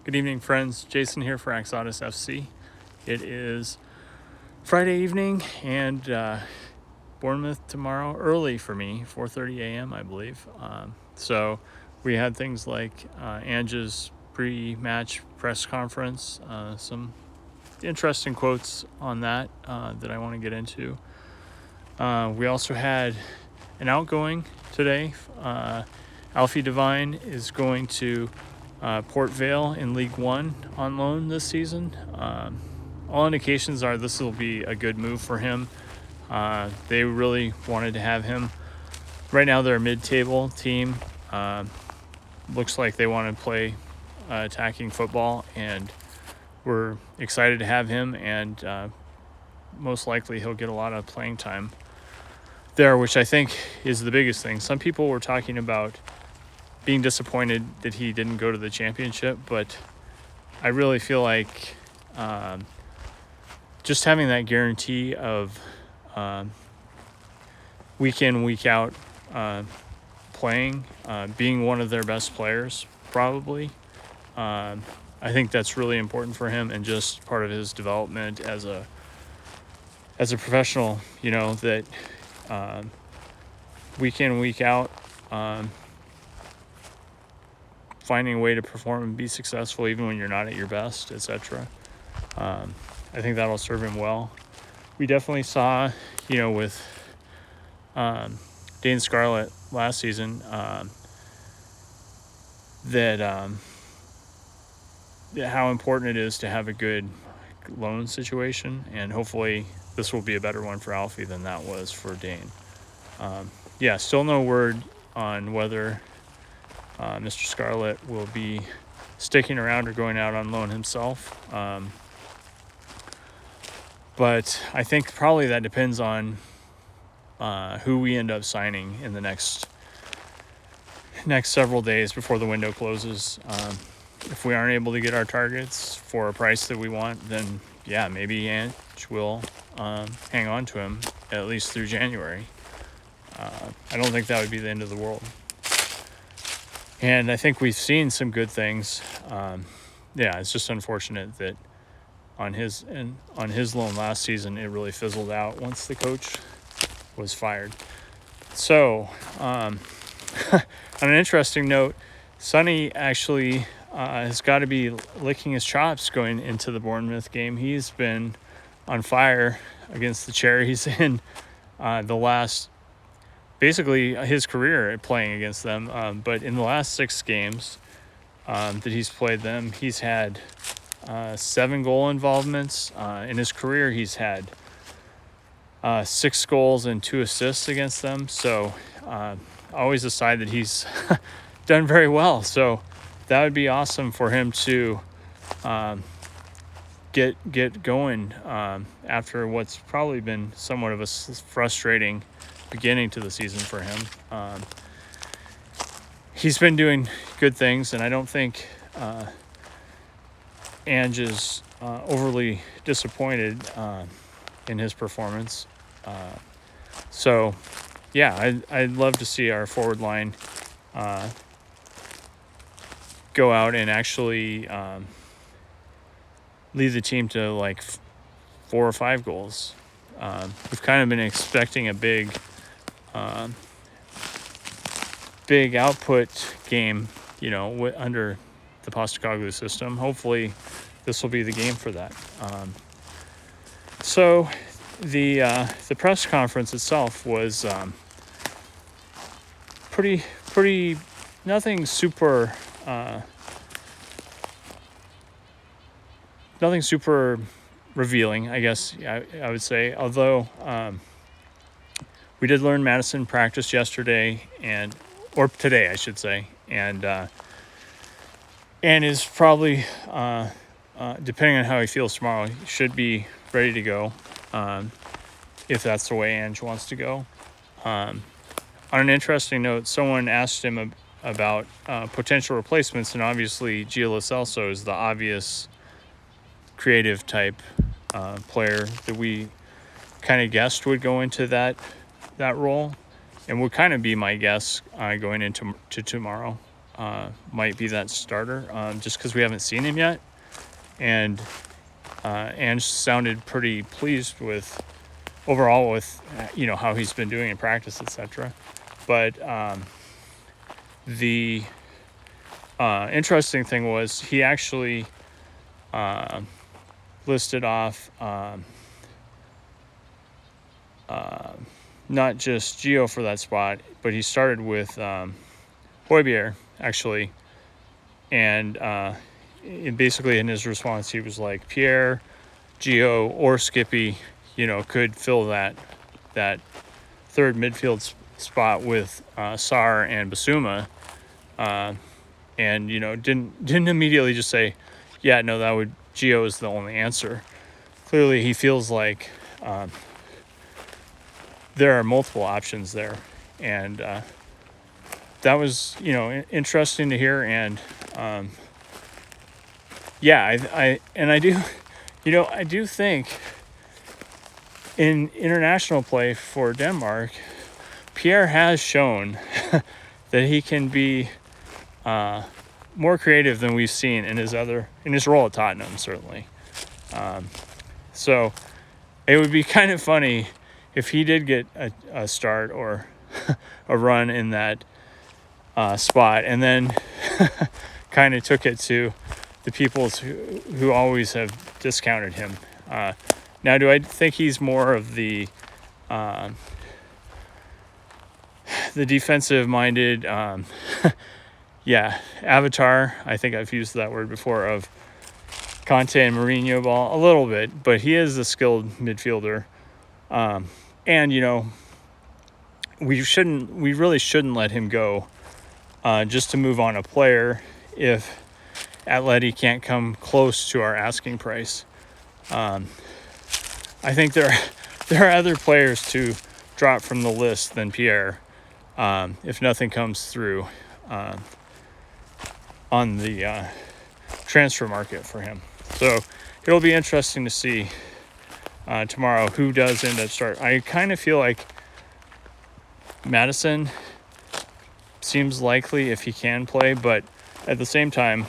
Good evening, friends. Jason here for AxodysFC. It is Friday evening and Bournemouth tomorrow, early for me, 4:30 a.m., I believe. So we had things like Ange's pre-match press conference, some interesting quotes on that that I want to get into. We also had an outgoing today. Alfie Devine is going to Port Vale in League One on loan this season. All indications are this will be a good move for him. They really wanted to have him. Right now they're a mid-table team. Looks like they want to play attacking football, and we're excited to have him, and most likely he'll get a lot of playing time there, which I think is the biggest thing. Some people were talking about being disappointed that he didn't go to the championship, but I really feel like just having that guarantee of week in, week out playing, being one of their best players, probably. I think that's really important for him and just part of his development as a professional, that week in, week out, finding a way to perform and be successful even when you're not at your best, etc. I think that'll serve him well. We definitely saw, with Dane Scarlett last season, that how important it is to have a good loan situation, and hopefully this will be a better one for Alfie than that was for Dane. Still no word on whether Mr. Scarlett will be sticking around or going out on loan himself. But I think probably that depends on who we end up signing in the next several days before the window closes. If we aren't able to get our targets for a price that we want, then maybe Ange will hang on to him at least through January. I don't think that would be the end of the world. And I think we've seen some good things. It's just unfortunate that on his loan last season, it really fizzled out once the coach was fired. So, on an interesting note, Sonny actually has got to be licking his chops going into the Bournemouth game. He's been on fire against the Cherries in basically his career playing against them. But in the last 6 games that he's played them, he's had 7 goal involvements. In his career, he's had 6 goals and 2 assists against them. So always a side that he's done very well. So that would be awesome for him to get going after what's probably been somewhat of a frustrating beginning to the season for him. He's been doing good things, and I don't think Ange is overly disappointed in his performance. I'd love to see our forward line go out and actually lead the team to like 4 or 5 goals. We've kind of been expecting a big output game, under the Postecoglou system. Hopefully this will be the game for that. So the press conference itself was pretty nothing super revealing, I guess I would say, although we did learn Madison practiced yesterday or today, I should say, and is probably, depending on how he feels tomorrow, he should be ready to go, if that's the way Ange wants to go. On an interesting note, someone asked him about potential replacements, and obviously Gio Lo Celso is the obvious creative type player that we kind of guessed would go into that role, and would kind of be my guess going into tomorrow. might be that starter, just because we haven't seen him yet. And Ange sounded pretty pleased with overall with how he's been doing in practice, etc. But the interesting thing was he actually listed off not just Gio for that spot, but he started with Højbjerg actually, and basically in his response he was like Pierre, Gio, or Skippy, could fill that third midfield spot with Sar and Basuma, and didn't immediately just say, yeah, no, Gio is the only answer. Clearly he feels like there are multiple options there, and that was interesting to hear. And I do think in international play for Denmark, Pierre has shown that he can be more creative than we've seen in his role at Tottenham, certainly. So it would be kind of funny if he did get a start or a run in that spot, and then kind of took it to the people who always have discounted him. Now, do I think he's more of the defensive-minded, avatar? I think I've used that word before, of Conte and Mourinho ball a little bit, but he is a skilled midfielder. And we really shouldn't let him go just to move on a player if Atleti can't come close to our asking price. I think there are other players to drop from the list than Pierre if nothing comes through on the transfer market for him. So it'll be interesting to see tomorrow who does end up start. I kind of feel like Maddison seems likely if he can play, but at the same time,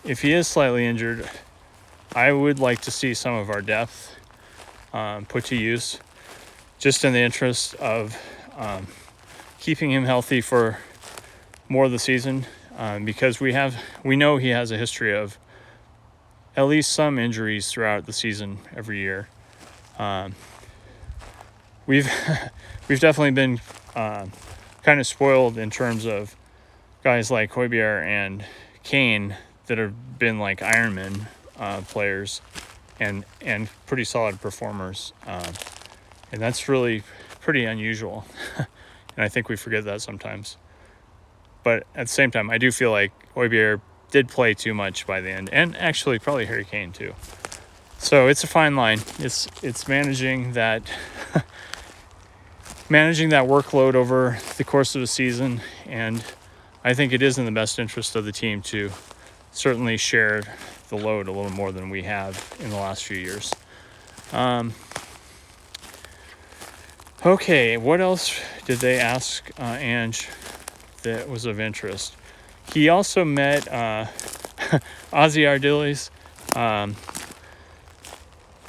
if he is slightly injured, I would like to see some of our depth put to use, just in the interest of keeping him healthy for more of the season, because we know he has a history of at least some injuries throughout the season every year. We've definitely been kind of spoiled in terms of guys like Højbjerg and Kane that have been like Ironman players and pretty solid performers, and that's really pretty unusual. And I think we forget that sometimes. But at the same time, I do feel like Højbjerg did play too much by the end, and actually probably Harry Kane too. So it's a fine line. It's managing that workload over the course of the season, and I think it is in the best interest of the team to certainly share the load a little more than we have in the last few years. Okay, what else did they ask Ange that was of interest? He also met Ozzy Ardiles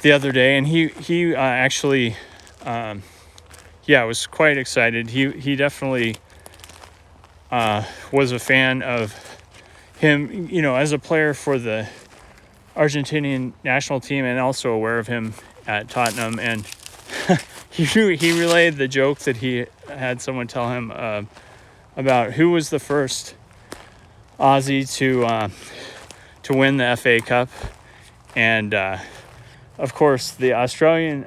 the other day, and he actually was quite excited. He definitely was a fan of him, as a player for the Argentinian national team, and also aware of him at Tottenham. And he relayed the joke that he had someone tell him about who was the first Aussie to win the FA Cup, and of course the Australian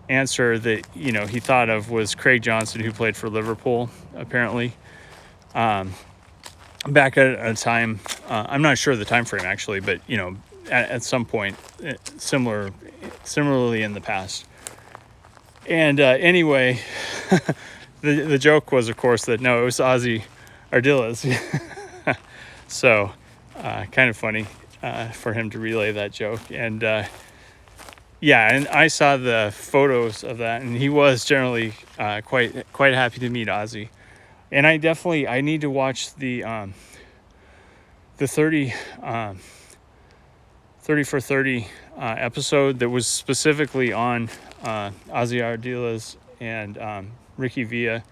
answer that he thought of was Craig Johnson, who played for Liverpool apparently back at a time, I'm not sure of the time frame actually, but at some point similarly in the past. And anyway, the joke was, of course, that no, it was Ozzy Ardiles. So kind of funny for him to relay that joke. And and I saw the photos of that, and he was generally quite happy to meet Ozzy. And I need to watch the 30 for 30 episode that was specifically on Ozzy Ardiles and Ricky Villa,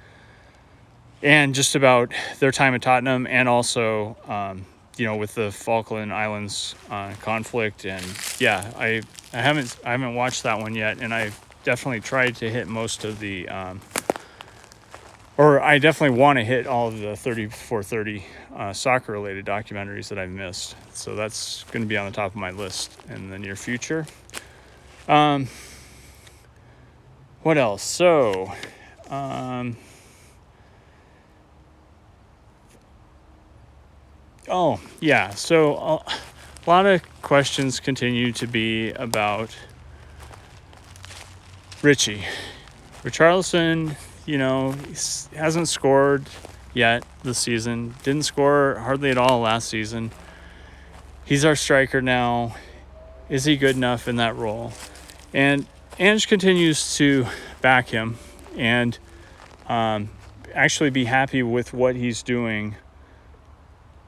and just about their time at Tottenham, and also with the Falkland Islands conflict. And yeah, I haven't watched that one yet, and I've definitely tried to hit most of the or I definitely want to hit all of the 30 for 30 soccer related documentaries that I've missed. So that's going to be on the top of my list in the near future. What else? So so a lot of questions continue to be about Richarlison. He hasn't scored yet this season. Didn't score hardly at all last season. He's our striker now. Is he good enough in that role? And Ange continues to back him and actually be happy with what he's doing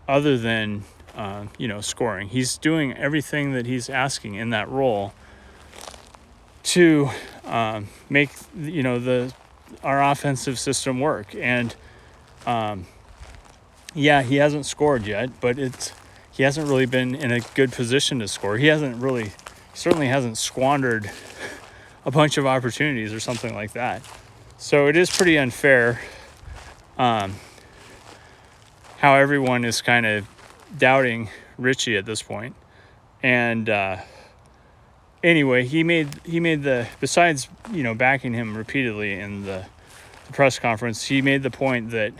other than, scoring. He's doing everything that he's asking in that role to make, our offensive system work. And he hasn't scored yet, but he hasn't really been in a good position to score. He certainly hasn't squandered a bunch of opportunities or something like that. So it is pretty unfair how everyone is kind of doubting Richie at this point. And anyway, he made the, besides backing him repeatedly in the press conference, he made the point that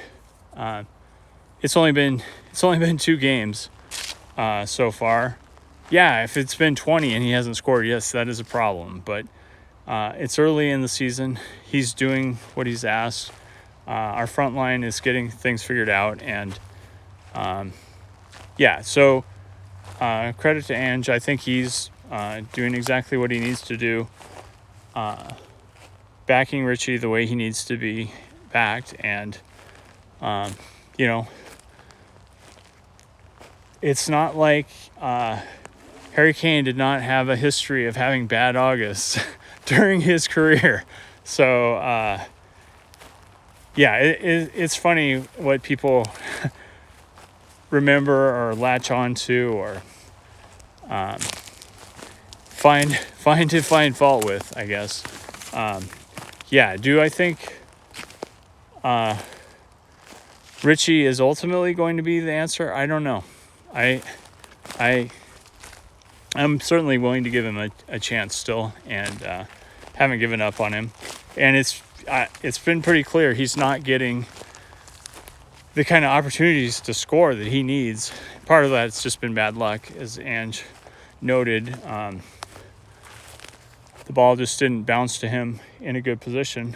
it's only been 2 games so far. Yeah, if it's been 20 and he hasn't scored, yes, that is a problem. But it's early in the season. He's doing what he's asked. Our front line is getting things figured out, and so credit to Ange. I think he's doing exactly what he needs to do, backing Richie the way he needs to be backed. And it's not like Harry Kane did not have a history of having bad Augusts during his career. So it's funny what people remember or latch on to or find fault with, I guess. Do I think Richie is ultimately going to be the answer? I don't know. I'm certainly willing to give him a chance still, and haven't given up on him. And it's been pretty clear he's not getting the kind of opportunities to score that he needs. Part of that's just been bad luck, as Ange noted. The ball just didn't bounce to him in a good position.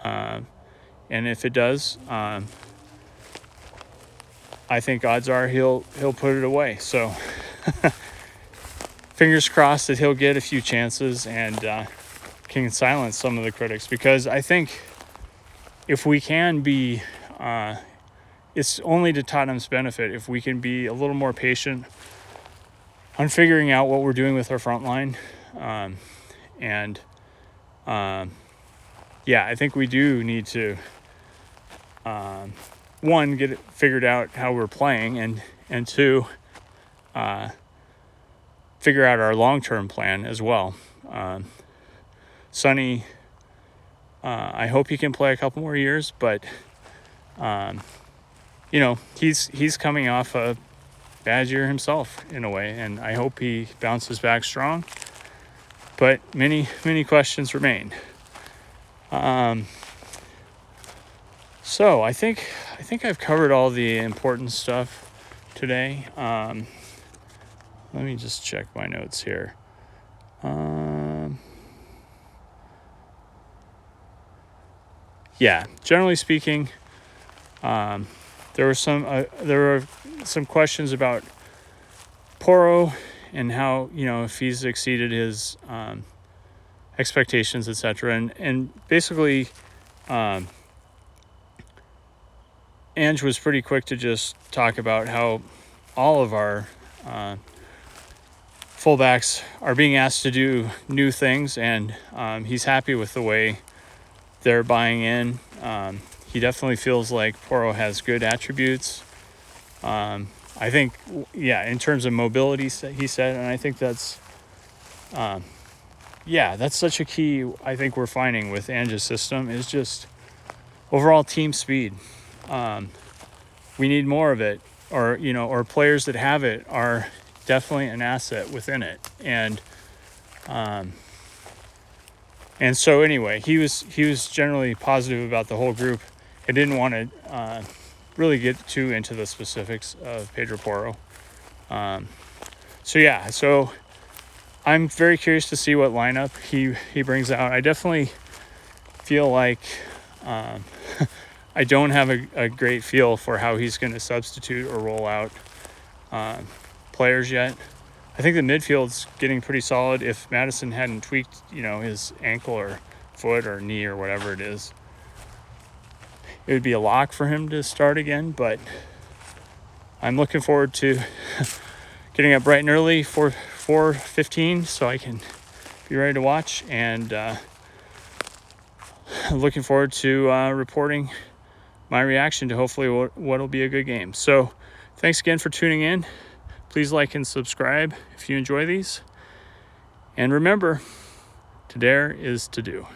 And if it does, I think odds are he'll put it away. So fingers crossed that he'll get a few chances and can silence some of the critics, because I think if we can be, it's only to Tottenham's benefit if we can be a little more patient on figuring out what we're doing with our front line. I think we do need to, one, get it figured out how we're playing, and two, figure out our long-term plan as well. Sonny, I hope he can play a couple more years, but he's coming off a bad year himself in a way, and I hope he bounces back strong. But many questions remain. So I think I've covered all the important stuff today. Let me just check my notes here. Generally speaking, there were some questions about Porro and how, if he's exceeded his expectations, etc. And basically, Ange was pretty quick to just talk about how all of our fullbacks are being asked to do new things, and he's happy with the way they're buying in. He definitely feels like Porro has good attributes. I think, in terms of mobility, he said, and I think that's, that's such a key. I think we're finding with Ange's system is just overall team speed. We need more of it, or players that have it are definitely an asset within it. And so anyway, he was generally positive about the whole group. I didn't want to really get too into the specifics of Pedro Porro. So I'm very curious to see what lineup he brings out. I definitely feel like I don't have a great feel for how he's going to substitute or roll out players yet. I think the midfield's getting pretty solid. If Madison hadn't tweaked, his ankle or foot or knee or whatever it is, it would be a lock for him to start again. But I'm looking forward to getting up bright and early for 4:15 so I can be ready to watch, and looking forward to reporting my reaction to hopefully what'll be a good game. So thanks again for tuning in. Please like and subscribe if you enjoy these. And remember, to dare is to do.